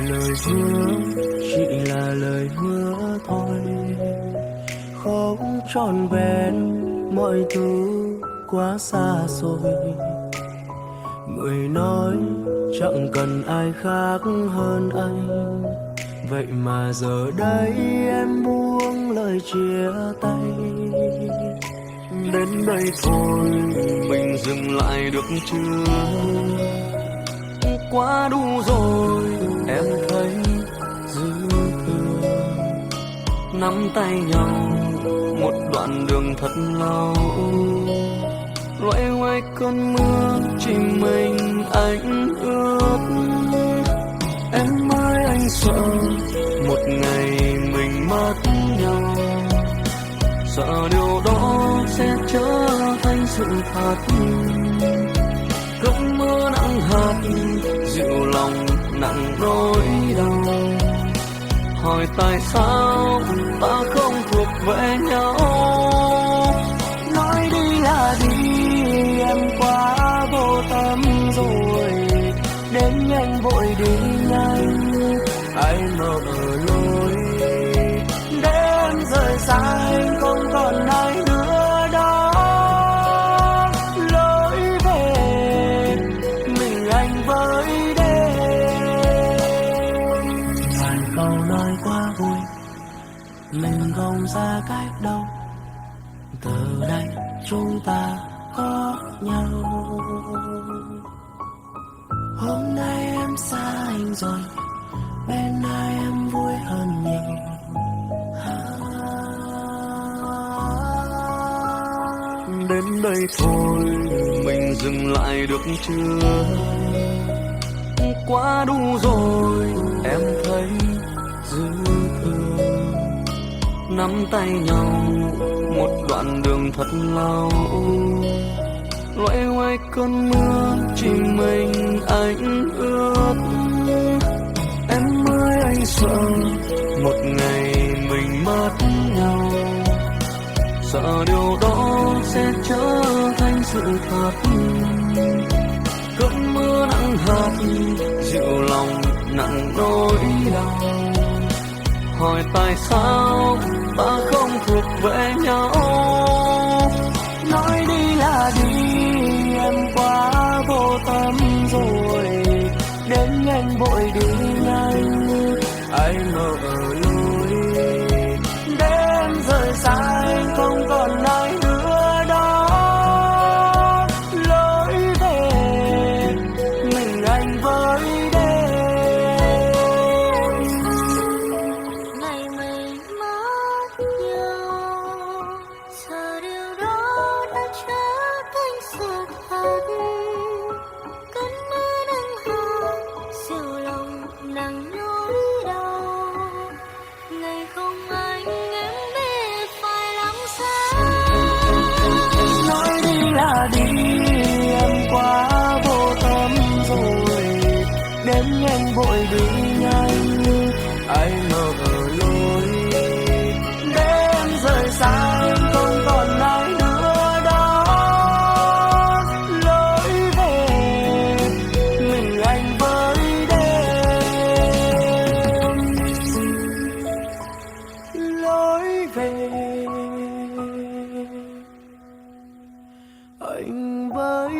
lời hứa, chỉ là lời hứa thôi, không trọn vẹn, mọi thứ quá xa rồi. Người nói chẳng cần ai khác hơn anh, vậy mà giờ đây em buông lời chia tay. Đến đây thôi mình dừng lại được chưa? Quá đủ rồi em thấy dư thừa. Nắm tay nhau một đoạn đường thật lâu, loay hoay cơn mưa chỉ mình anh ướt. Em ơi anh sợ một ngày mình mất nhau, sợ điều đó sẽ trở thành sự thật. Cơn mưa nặng hạt dịu lòng nặng nỗi đau, hỏi tại sao ta không thuộc về nhau. Nói đi là đi, em quá vô tâm rồi, đến nhanh vội đi nhanh, ai mở lối để em rời xa anh, không còn ai nữa đó. Lối về mình anh với đêm, ngàn câu nói quá vui, mình không xa cách đâu, từ đây chúng ta có nhau. Hôm nay em xa anh rồi, bên ai em vui hơn nhiều. Đến đây thôi mình dừng lại được chưa? Quá đủ rồi em thấy dư thừa. Nắm tay nhau một đoạn đường thật lâu, loay hoay cơn mưa chỉ mình anh ướt. Em ơi anh sợ một ngày mình mất nhau, sợ điều đó sẽ trở thành sự thật. Cơn mưa nặng hạt dịu lòng nặng nỗi đau, hỏi tại sao ta không thuộc về nhau. Nói đi là đi, em quá vô tâm rồi, đến nhanh vội đi nhanh, ai mở lối để em rời xa anh, không còn ai nữa đó. Lối về mình anh với đêm, ngày mình mất nhau, giờ điều đó đã trở thành sự thật. Cơn mưa nặng hạt dịu lòng nặng nỗi đau, ngày không anh em biết phải làm sao. nói đi là đi, em quá vô tâm rồi, đến nhanh vội đi nhanh, ai mở lối để em rời xa anh, không còn ai nữa đó. Lối về mình anh với đêm, lối về anh với